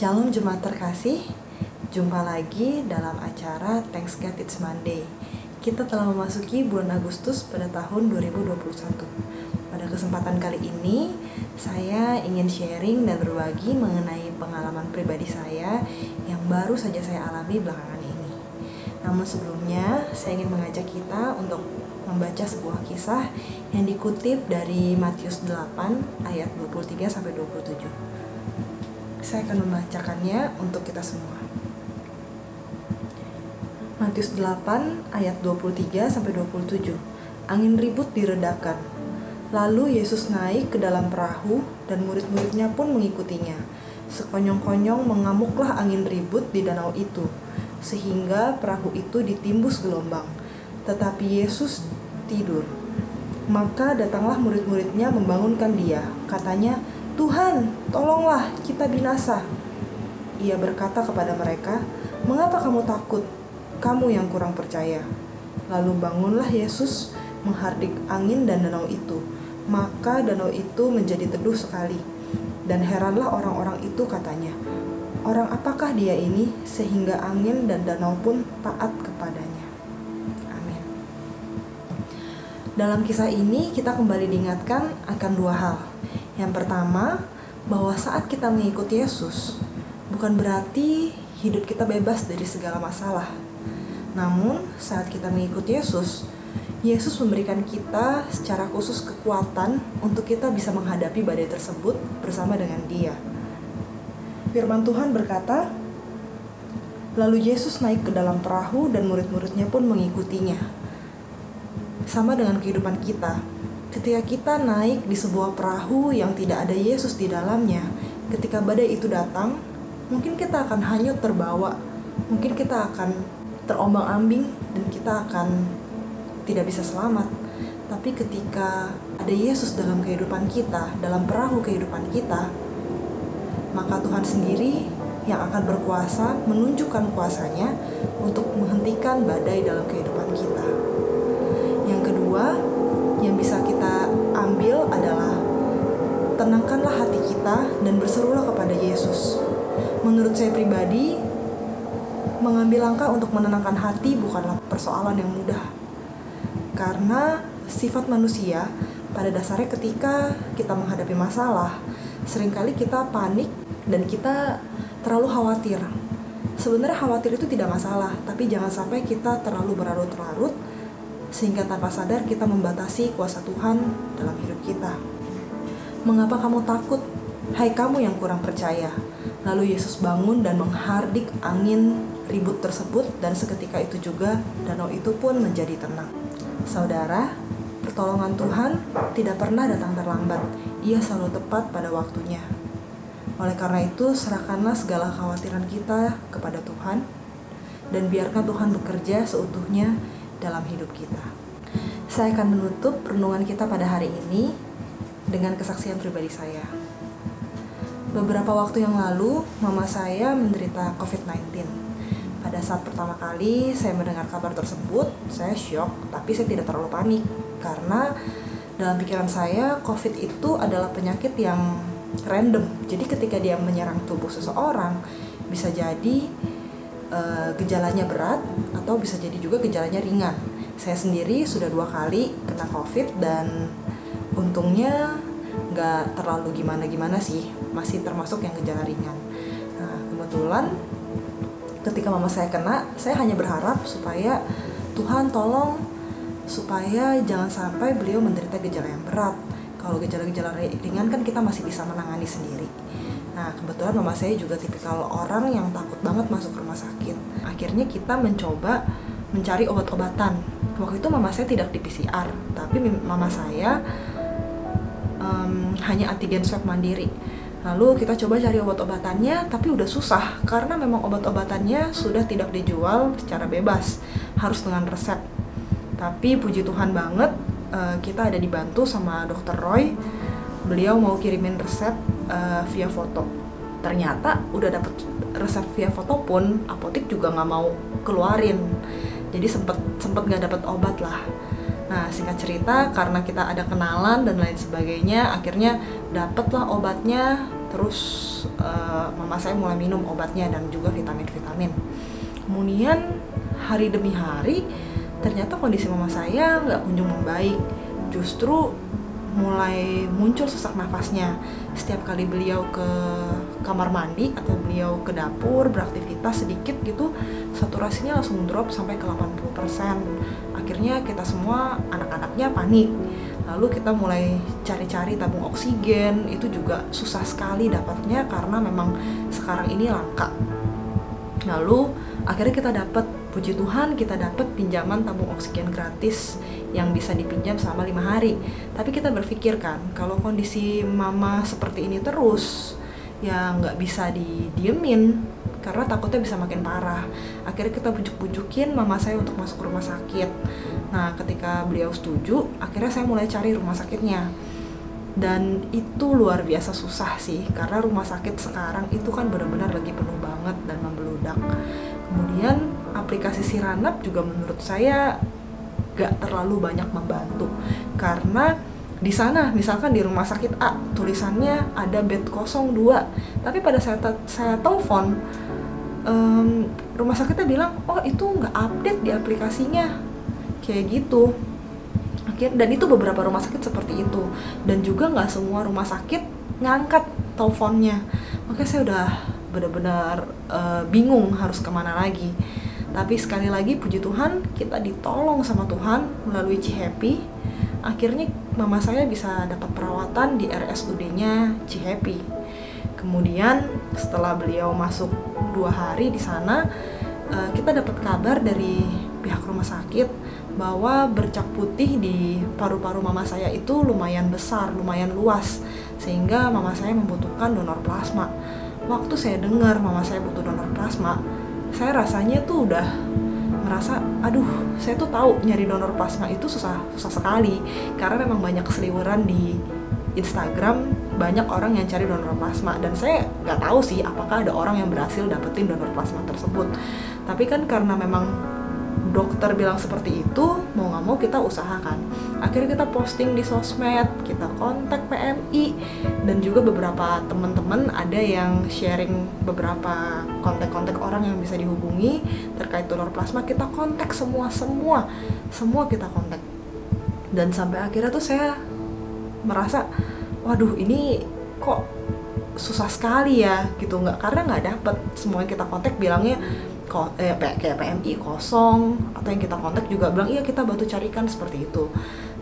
Shalom Jemaat terkasih, jumpa lagi dalam acara Thanks God It's Monday. Kita telah memasuki bulan Agustus pada tahun 2021. Pada kesempatan kali ini, saya ingin sharing dan berbagi mengenai pengalaman pribadi saya yang baru saja saya alami belakangan ini. Namun sebelumnya, saya ingin mengajak kita untuk membaca sebuah kisah yang dikutip dari Matius 8 ayat 23-27. Saya akan membacakannya untuk kita semua. Matius 8 ayat 23-27. Angin ribut diredakan. Lalu Yesus naik ke dalam perahu dan murid-muridnya pun mengikutinya. Sekonyong-konyong mengamuklah angin ribut di danau itu, sehingga perahu itu ditimbus gelombang. Tetapi Yesus tidur. Maka datanglah murid-muridnya membangunkan dia. Katanya, "Tuhan, tolonglah, kita binasa." Ia berkata kepada mereka, "Mengapa kamu takut? Kamu yang kurang percaya." Lalu bangunlah Yesus menghardik angin dan danau itu. Maka danau itu menjadi teduh sekali. Dan heranlah orang-orang itu, katanya, "Orang apakah dia ini sehingga angin dan danau pun taat kepadanya?" Amin. Dalam kisah ini kita kembali diingatkan akan dua hal. Yang pertama, bahwa saat kita mengikuti Yesus, bukan berarti hidup kita bebas dari segala masalah. Namun, saat kita mengikuti Yesus, Yesus memberikan kita secara khusus kekuatan untuk kita bisa menghadapi badai tersebut bersama dengan Dia. Firman Tuhan berkata, "Lalu Yesus naik ke dalam perahu dan murid-muridnya pun mengikutinya." Sama dengan kehidupan kita. Ketika kita naik di sebuah perahu yang tidak ada Yesus di dalamnya, ketika badai itu datang, mungkin kita akan hanyut terbawa, mungkin kita akan terombang-ambing dan kita akan tidak bisa selamat. Tapi ketika ada Yesus dalam kehidupan kita, dalam perahu kehidupan kita, maka Tuhan sendiri yang akan berkuasa menunjukkan kuasanya untuk menghentikan badai dalam kehidupan kita. Yang kedua, yang bisa kita ambil adalah tenangkanlah hati kita dan berserulah kepada Yesus. Menurut saya pribadi, mengambil langkah untuk menenangkan hati bukanlah persoalan yang mudah. Karena sifat manusia pada dasarnya ketika kita menghadapi masalah, seringkali kita panik dan kita terlalu khawatir. Sebenarnya khawatir itu tidak masalah, tapi jangan sampai kita terlalu berlarut-larut sehingga tanpa sadar kita membatasi kuasa Tuhan dalam hidup kita. "Mengapa kamu takut, hai kamu yang kurang percaya?" Lalu Yesus bangun dan menghardik angin ribut tersebut, dan seketika itu juga danau itu pun menjadi tenang. Saudara, pertolongan Tuhan tidak pernah datang terlambat. Ia selalu tepat pada waktunya. Oleh karena itu, serahkanlah segala kekhawatiran kita kepada Tuhan dan biarkan Tuhan bekerja seutuhnya dalam hidup kita. Saya akan menutup renungan kita pada hari ini dengan kesaksian pribadi saya. Beberapa waktu yang lalu, mama saya menderita COVID-19. Pada saat pertama kali saya mendengar kabar tersebut, saya syok, tapi saya tidak terlalu panik. Karena dalam pikiran saya, COVID itu adalah penyakit yang random. Jadi ketika dia menyerang tubuh seseorang, bisa jadi gejalanya berat atau bisa jadi juga gejalanya ringan. Saya sendiri sudah 2 kali kena COVID dan untungnya nggak terlalu gimana-gimana sih, masih termasuk yang gejala ringan. Nah, kebetulan ketika mama saya kena, saya hanya berharap supaya Tuhan tolong supaya jangan sampai beliau menderita gejala yang berat. Kalau gejala-gejala ringan kan kita masih bisa menangani sendiri. Nah, kebetulan mama saya juga tipikal orang yang takut banget masuk rumah sakit. Akhirnya kita mencoba mencari obat-obatan. Waktu itu mama saya tidak di PCR, tapi mama saya hanya antigen swab mandiri. Lalu kita coba cari obat-obatannya, tapi udah susah karena memang obat-obatannya sudah tidak dijual secara bebas, harus dengan resep. Tapi puji Tuhan banget, kita ada dibantu sama Dr. Roy. Beliau mau kirimin resep via foto. Ternyata udah dapet resep via foto pun apotek juga nggak mau keluarin. Jadi sempet nggak dapet obat lah. Nah, singkat cerita, karena kita ada kenalan dan lain sebagainya, akhirnya dapatlah obatnya. Terus mama saya mulai minum obatnya dan juga vitamin-vitamin. Kemudian hari demi hari, ternyata kondisi mama saya nggak kunjung membaik. Justru mulai muncul sesak nafasnya. Setiap kali beliau ke kamar mandi atau beliau ke dapur beraktivitas sedikit gitu, saturasinya langsung drop sampai ke 80%. Akhirnya kita semua anak-anaknya panik. Lalu kita mulai cari-cari tabung oksigen, itu juga susah sekali dapatnya karena memang sekarang ini langka. Lalu akhirnya kita dapat, puji Tuhan, kita dapat pinjaman tabung oksigen gratis yang bisa dipinjam selama 5 hari. Tapi kita berpikir kan, kalau kondisi mama seperti ini terus, ya nggak bisa didiemin karena takutnya bisa makin parah. Akhirnya kita bujuk-bujukin mama saya untuk masuk ke rumah sakit. Nah, ketika beliau setuju, akhirnya saya mulai cari rumah sakitnya. Dan itu luar biasa susah sih, karena rumah sakit sekarang itu kan benar-benar lagi penuh banget dan membeludak. Kemudian aplikasi Siranap juga menurut saya gak terlalu banyak membantu, karena di sana misalkan di rumah sakit A tulisannya ada bed 02, tapi pada saat saya telepon rumah sakitnya bilang, oh itu nggak update di aplikasinya, kayak gitu. Dan itu beberapa rumah sakit seperti itu, dan juga nggak semua rumah sakit ngangkat teleponnya. Makanya saya udah benar-benar bingung harus kemana lagi. Tapi sekali lagi puji Tuhan, kita ditolong sama Tuhan melalui Cihappy. Akhirnya mama saya bisa dapat perawatan di RSUD-nya Cihappy. Kemudian setelah beliau masuk 2 hari di sana, kita dapat kabar dari pihak rumah sakit bahwa bercak putih di paru-paru mama saya itu lumayan besar, lumayan luas, sehingga mama saya membutuhkan donor plasma. Waktu saya dengar mama saya butuh donor plasma, saya rasanya tuh udah merasa, aduh, saya tuh tahu nyari donor plasma itu susah sekali, karena memang banyak keseliweran di Instagram, banyak orang yang cari donor plasma, dan saya nggak tahu sih apakah ada orang yang berhasil dapetin donor plasma tersebut. Tapi kan karena memang dokter bilang seperti itu, mau nggak mau kita usahakan. Akhirnya kita posting di sosmed, kita kontak PMI, dan juga beberapa teman-teman ada yang sharing beberapa kontak-kontak orang yang bisa dihubungi terkait donor plasma. Kita kontak semua kita kontak. Dan sampai akhirnya tuh saya merasa, waduh ini kok susah sekali ya gitu, karena nggak dapet. Semua yang kita kontak bilangnya kayak PMI kosong, atau yang kita kontak juga bilang iya kita bantu carikan, seperti itu.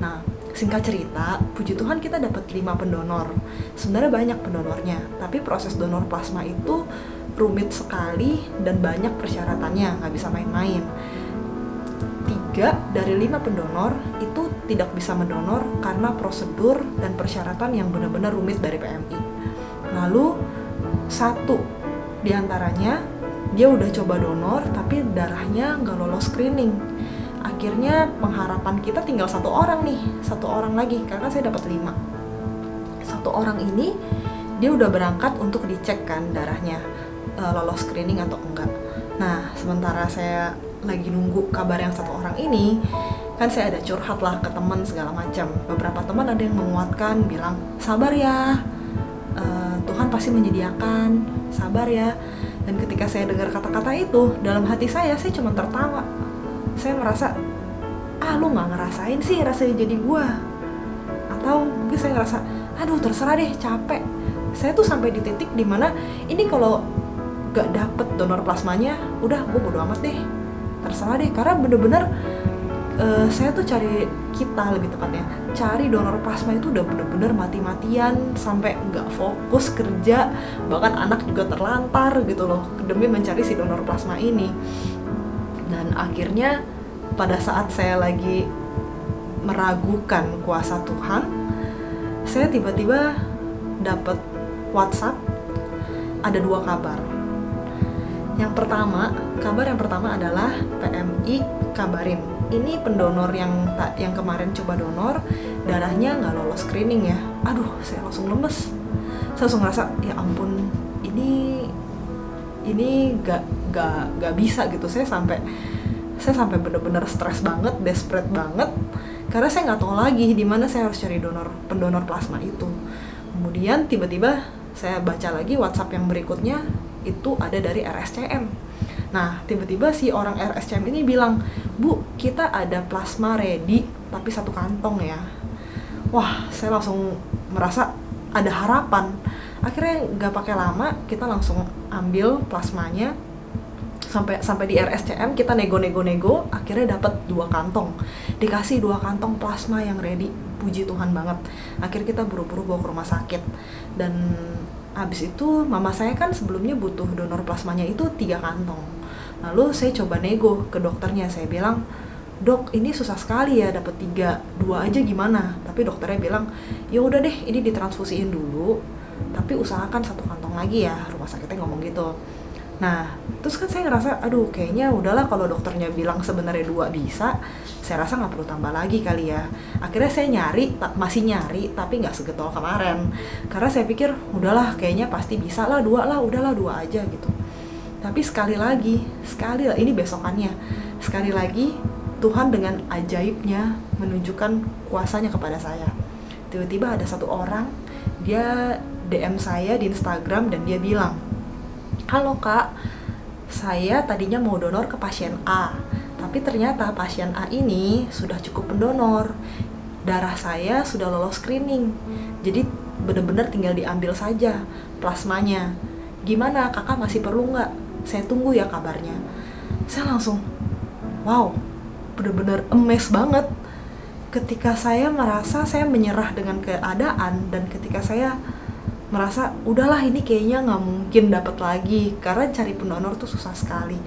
Nah, singkat cerita, puji Tuhan kita dapat 5 pendonor. Sebenarnya banyak pendonornya, tapi proses donor plasma itu rumit sekali dan banyak persyaratannya, nggak bisa main-main. 3 dari 5 pendonor itu tidak bisa mendonor karena prosedur dan persyaratan yang benar-benar rumit dari PMI. Lalu 1 diantaranya dia udah coba donor tapi darahnya nggak lolos screening. Akhirnya pengharapan kita tinggal 1 orang nih, 1 orang lagi, karena saya dapat 5. 1 orang ini dia udah berangkat untuk dicek kan darahnya lolos screening atau enggak. Nah, sementara saya lagi nunggu kabar yang 1 orang ini, kan saya ada curhat lah ke teman segala macam. Beberapa teman ada yang menguatkan, bilang sabar ya, Tuhan pasti menyediakan, sabar ya. Dan ketika saya dengar kata-kata itu, dalam hati saya cuma tertawa. Saya merasa, lu gak ngerasain sih rasanya jadi gua. Atau mungkin saya ngerasa, aduh terserah deh, capek. Saya tuh sampai di titik dimana ini kalau gak dapet donor plasmanya, udah gua bodo amat deh, terserah deh. Karena bener-bener saya tuh kita lebih tepatnya cari donor plasma itu udah bener-bener mati-matian, sampai nggak fokus kerja, bahkan anak juga terlantar gitu loh demi mencari si donor plasma ini. Dan akhirnya pada saat saya lagi meragukan kuasa Tuhan, saya tiba-tiba dapat WhatsApp, ada 2 kabar. Kabar yang pertama adalah PMI kabarin, ini pendonor yang kemarin coba donor, darahnya nggak lolos screening ya. Aduh, saya langsung lemes. Saya langsung ngerasa, ya ampun, ini nggak bisa gitu. Saya sampai Saya sampai bener-bener stres banget, desperate banget, karena saya nggak tahu lagi di mana saya harus cari pendonor plasma itu. Kemudian tiba-tiba saya baca lagi WhatsApp yang berikutnya, itu ada dari RSCM. Nah, tiba-tiba si orang RSCM ini bilang, "Bu, kita ada plasma ready, tapi 1 kantong ya." Wah, saya langsung merasa ada harapan. Akhirnya nggak pakai lama, kita langsung ambil plasmanya. Sampai di RSCM kita nego-nego, akhirnya dapat 2 kantong. Dikasih 2 kantong plasma yang ready. Puji Tuhan banget. Akhirnya kita buru-buru bawa ke rumah sakit. Dan habis itu mama saya kan sebelumnya butuh donor plasmanya itu 3 kantong. Lalu saya coba nego ke dokternya, saya bilang, "Dok, ini susah sekali ya dapat 3, 2 aja gimana?" Tapi dokternya bilang, "Ya udah deh, ini ditransfusiin dulu, tapi usahakan 1 kantong lagi ya." Rumah sakitnya ngomong gitu. Nah, terus kan saya ngerasa, aduh kayaknya udahlah kalau dokternya bilang sebenarnya 2 bisa, saya rasa nggak perlu tambah lagi kali ya. Akhirnya saya masih nyari, tapi nggak segetol kemarin. Karena saya pikir, udahlah kayaknya pasti bisa lah 2 lah, udahlah 2 aja gitu. Tapi sekali lagi, ini besokannya, sekali lagi Tuhan dengan ajaibnya menunjukkan kuasanya kepada saya. Tiba-tiba ada 1 orang, dia DM saya di Instagram dan dia bilang, "Halo Kak, saya tadinya mau donor ke pasien A, tapi ternyata pasien A ini sudah cukup pendonor. Darah saya sudah lolos screening, jadi benar-benar tinggal diambil saja plasmanya. Gimana, Kakak masih perlu nggak? Saya tunggu ya kabarnya." Saya langsung, wow, benar-benar amazed banget. Ketika saya merasa saya menyerah dengan keadaan, dan ketika saya merasa udahlah ini kayaknya nggak mungkin dapat lagi karena cari pendonor tuh susah sekali,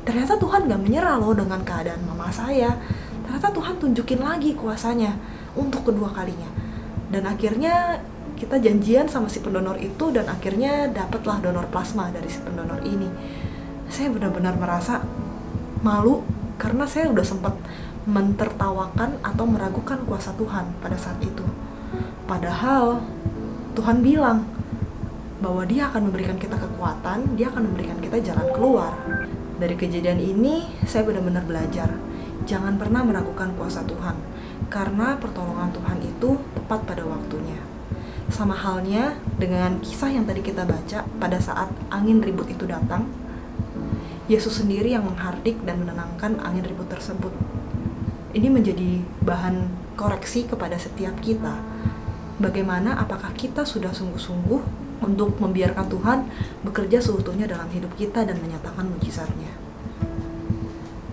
ternyata Tuhan nggak menyerah loh dengan keadaan mama saya. Ternyata Tuhan tunjukin lagi kuasanya untuk kedua kalinya, dan akhirnya kita janjian sama si pendonor itu, dan akhirnya dapatlah donor plasma dari si pendonor ini. Saya benar-benar merasa malu karena saya udah sempat mentertawakan atau meragukan kuasa Tuhan pada saat itu. Padahal Tuhan bilang bahwa Dia akan memberikan kita kekuatan, Dia akan memberikan kita jalan keluar. Dari kejadian ini, saya benar-benar belajar, jangan pernah meragukan kuasa Tuhan, karena pertolongan Tuhan itu tepat pada waktunya. Sama halnya dengan kisah yang tadi kita baca, pada saat angin ribut itu datang, Yesus sendiri yang menghardik dan menenangkan angin ribut tersebut. Ini menjadi bahan koreksi kepada setiap kita. Bagaimana, apakah kita sudah sungguh-sungguh untuk membiarkan Tuhan bekerja seutuhnya dalam hidup kita dan menyatakan mujizatnya.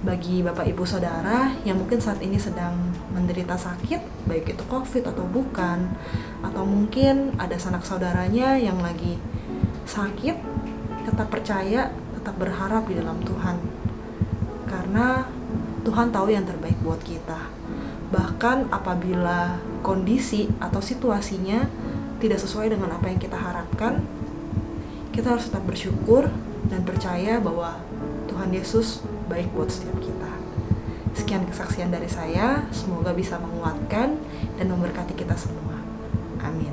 Bagi Bapak Ibu Saudara yang mungkin saat ini sedang menderita sakit, baik itu COVID atau bukan, atau mungkin ada sanak saudaranya yang lagi sakit, tetap percaya, tetap berharap di dalam Tuhan. Karena Tuhan tahu yang terbaik buat kita. Bahkan apabila kondisi atau situasinya tidak sesuai dengan apa yang kita harapkan, kita harus tetap bersyukur dan percaya bahwa Tuhan Yesus baik buat setiap kita. Sekian kesaksian dari saya, semoga bisa menguatkan dan memberkati kita semua. Amin.